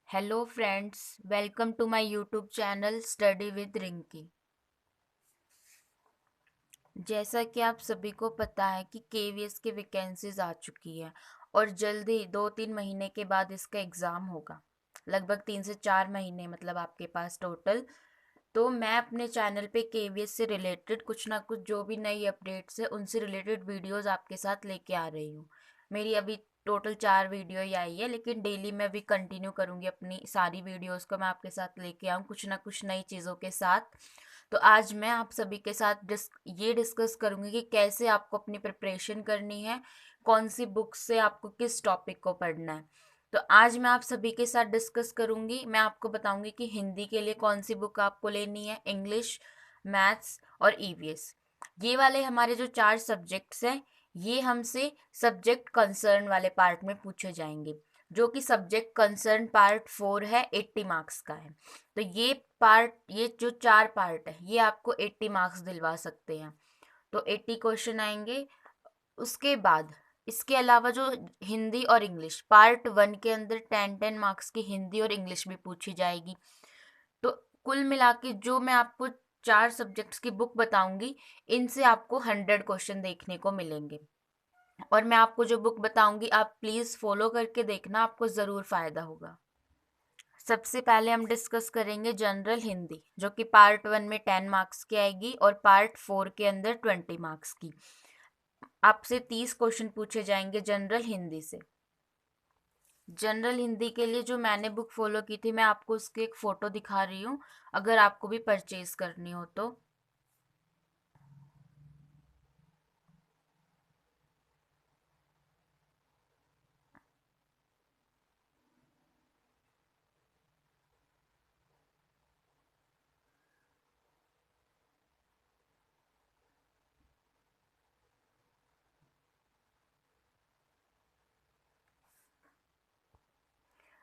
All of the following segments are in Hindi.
Hello friends, welcome to my YouTube channel Study with Rinki. जैसा कि आप सभी को पता है कि केवीएस की वैकेंसीज आ चुकी है और जल्द ही 2-3 महीने के बाद इसका एग्ज़ाम होगा। लगभग 3 से 4 महीने मतलब आपके पास टोटल। तो मैं अपने चैनल पे केवीएस से रिलेटेड कुछ ना कुछ जो भी नई अपडेट्स है उनसे रिलेटेड वीडियोस आपके साथ लेके आ रही हूँ। मेरी अभी टोटल 4 वीडियो ही आई है, लेकिन डेली मैं भी कंटिन्यू करूँगी अपनी सारी वीडियोस को मैं आपके साथ लेके आऊँ कुछ ना कुछ नई चीज़ों के साथ। तो आज मैं आप सभी के साथ ये डिस्कस करूँगी कि कैसे आपको अपनी प्रिपरेशन करनी है, कौन सी बुक से आपको किस टॉपिक को पढ़ना है। तो आज मैं आप सभी के साथ डिस्कस करूंगी। मैं आपको बताऊंगी कि हिंदी के लिए कौन सी बुक आपको लेनी है, इंग्लिश, मैथ्स और ईवीएस। ये वाले हमारे जो 4 सब्जेक्ट्स हैं, ये हमसे सब्जेक्ट कंसर्न वाले पार्ट में पूछे जाएंगे, जो कि सब्जेक्ट कंसर्न पार्ट 4 है, 80 मार्क्स का है। तो ये जो 4 पार्ट है ये आपको 80 मार्क्स दिलवा सकते हैं। तो 80 क्वेश्चन आएंगे। उसके बाद इसके अलावा जो हिंदी और इंग्लिश पार्ट 1 के अंदर 10-10 मार्क्स की हिंदी और इंग्लिश भी पूछी जाएगी। तो कुल मिला के जो मैं आपको 4 सब्जेक्ट्स की बुक बताऊंगी, इनसे आपको 100 क्वेश्चन देखने को मिलेंगे। और मैं आपको जो बुक बताऊंगी आप प्लीज़ फॉलो करके देखना, आपको ज़रूर फ़ायदा होगा। सबसे पहले हम डिस्कस करेंगे जनरल हिंदी, जो कि पार्ट 1 में 10 मार्क्स की आएगी और पार्ट 4 के अंदर 20 मार्क्स की। आपसे 30 क्वेश्चन पूछे जाएंगे जनरल हिंदी से। जनरल हिंदी के लिए जो मैंने बुक फॉलो की थी, मैं आपको उसकी एक फ़ोटो दिखा रही हूँ, अगर आपको भी परचेज करनी हो तो।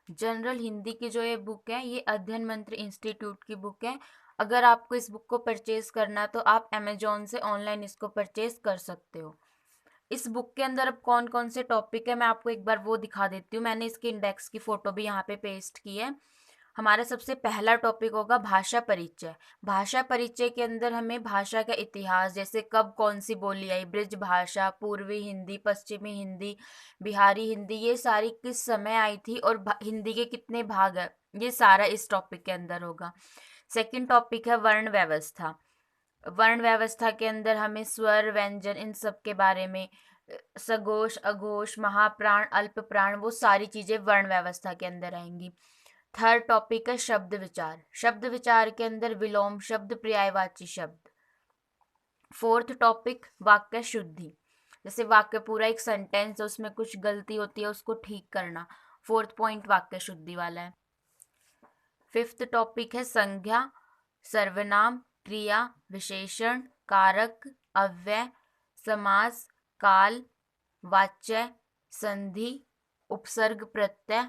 जनरल हिंदी की जो ये बुक है, ये अध्ययन मंत्र इंस्टीट्यूट की बुक है। अगर आपको इस बुक को परचेज करना है तो आप अमेजोन से ऑनलाइन इसको परचेज कर सकते हो। इस बुक के अंदर अब कौन कौन से टॉपिक है मैं आपको एक बार वो दिखा देती हूँ। मैंने इसके इंडेक्स की फ़ोटो भी यहाँ पे पेस्ट की है। हमारा सबसे पहला टॉपिक होगा भाषा परिचय। भाषा परिचय के अंदर हमें भाषा का इतिहास, जैसे कब कौन सी बोली आई, ब्रिज भाषा, पूर्वी हिंदी, पश्चिमी हिंदी, बिहारी हिंदी, ये सारी किस समय आई थी और हिंदी के कितने भाग है, ये सारा इस टॉपिक के अंदर होगा। सेकंड टॉपिक है वर्ण व्यवस्था। वर्ण व्यवस्था के अंदर हमें स्वर, व्यंजन, इन सब के बारे में, सघोष, अघोष, महाप्राण, अल्प प्राण, वो सारी चीजें वर्ण व्यवस्था के अंदर आएंगी। थर्ड टॉपिक है शब्द विचार। शब्द विचार के अंदर विलोम शब्द, पर्यायवाची शब्द। फोर्थ टॉपिक वाक्य शुद्धि, जैसे वाक्य पूरा एक सेंटेंस है उसमें कुछ गलती होती है उसको ठीक करना, फोर्थ पॉइंट वाक्य शुद्धि वाला है। फिफ्थ टॉपिक है संज्ञा, सर्वनाम, क्रिया, विशेषण, कारक, अव्यय, समास, काल, वाच्य, संधि, उपसर्ग प्रत्यय।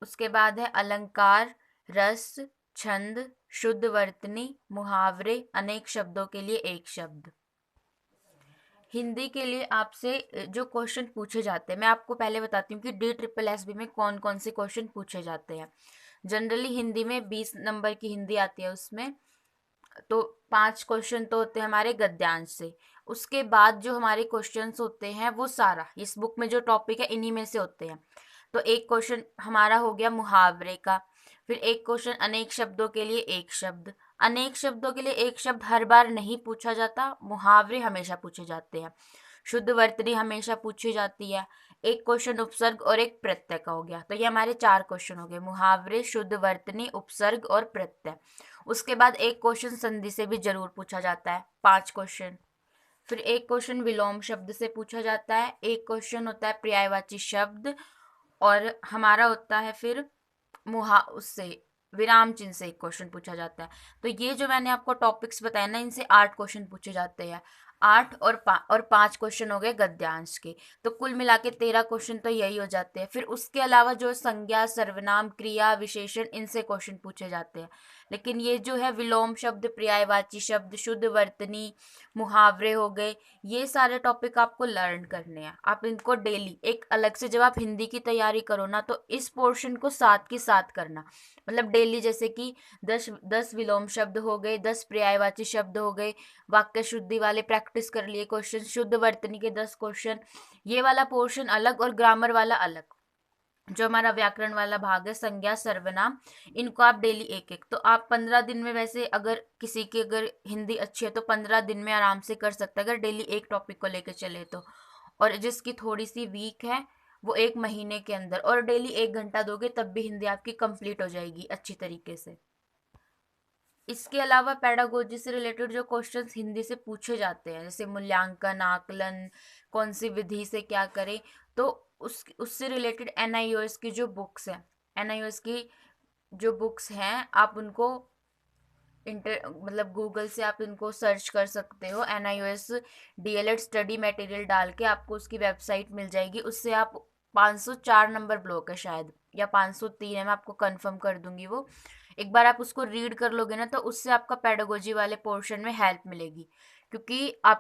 उसके बाद है अलंकार, रस, छंद, शुद्ध वर्तनी, मुहावरे, अनेक शब्दों के लिए एक शब्द। हिंदी के लिए आपसे जो क्वेश्चन पूछे जाते हैं, मैं आपको पहले बताती हूँ कि DSSB में कौन कौन से क्वेश्चन पूछे जाते हैं। जनरली हिंदी में 20 नंबर की हिंदी आती है, उसमें तो 5 क्वेश्चन तो होते हैं हमारे गद्यांश से। उसके बाद जो हमारे क्वेश्चंस होते हैं वो सारा इस बुक में जो टॉपिक है इन्हीं में से होते हैं। तो एक क्वेश्चन हमारा हो गया मुहावरे का, फिर एक क्वेश्चन अनेक शब्दों के लिए एक शब्द। अनेक शब्दों के लिए एक शब्द हर बार नहीं पूछा जाता, मुहावरे हमेशा पूछे जाते हैं। शुद्ध वर्तनी हमेशा पूछी जाती है। एक क्वेश्चन उपसर्ग और एक प्रत्यय का हो गया। तो ये हमारे 4 क्वेश्चन हो गए, मुहावरे, शुद्ध वर्तनी, उपसर्ग और प्रत्यय। उसके बाद एक क्वेश्चन संधि से भी जरूर पूछा जाता है, 5 क्वेश्चन। फिर एक क्वेश्चन विलोम शब्द से पूछा जाता है, एक क्वेश्चन होता है पर्यायवाची शब्द, और हमारा होता है फिर मुहा उससे विराम चिन्ह से एक क्वेश्चन पूछा जाता है। तो ये जो मैंने आपको टॉपिक्स बताए ना, इनसे 8 क्वेश्चन पूछे जाते हैं। 8 और 5 क्वेश्चन हो गए गद्यांश के। तो कुल मिला के 13 क्वेश्चन तो यही हो जाते हैं। फिर उसके अलावा जो संज्ञा, सर्वनाम, क्रिया, विशेषण, इनसे क्वेश्चन पूछे जाते हैं। लेकिन ये जो है विलोम शब्द, पर्यायवाची शब्द, शुद्ध वर्तनी, मुहावरे हो गए, ये सारे टॉपिक आपको लर्न करने हैं। आप इनको डेली एक अलग से, जब आप हिंदी की तैयारी करो ना, तो इस पोर्शन को साथ के साथ करना। मतलब डेली जैसे कि 10 विलोम शब्द हो गए, 10 पर्यायवाची शब्द हो गए, वाक्य शुद्धि वाले प्रैक्टिस कर लिए क्वेश्चन, शुद्ध वर्तनी के 10 क्वेश्चन, ये वाला पोर्शन अलग और ग्रामर वाला अलग। जो हमारा व्याकरण वाला भाग है, संज्ञा सर्वनाम, इनको आप डेली एक एक, तो आप 15 दिन में, वैसे अगर किसी की अगर हिंदी अच्छी है तो 15 दिन में आराम से कर सकते हैं, अगर डेली एक टॉपिक को लेकर चले तो। और जिसकी थोड़ी सी वीक है वो 1 महीने के अंदर, और डेली 1 घंटा दोगे तब भी हिंदी आपकी कंप्लीट हो जाएगी अच्छी तरीके से। इसके अलावा पेडागोजी से रिलेटेड जो क्वेश्चंस हिंदी से पूछे जाते हैं, जैसे मूल्यांकन, आकलन, कौन सी विधि से क्या करें, तो उससे रिलेटेड एनआईओएस की जो बुक्स हैं, एनआईओएस की जो बुक्स हैं, आप उनको मतलब गूगल से आप इनको सर्च कर सकते हो। एनआईओएस डीएलएड स्टडी मटेरियल डाल के आपको उसकी वेबसाइट मिल जाएगी, उससे आप 504 नंबर ब्लॉक है शायद, या 503 है, मैं आपको कंफर्म कर दूंगी वो। एक बार आप उसको रीड कर लोगे ना, तो उससे आपका पेडागोजी वाले पोर्शन में हेल्प मिलेगी, क्योंकि आप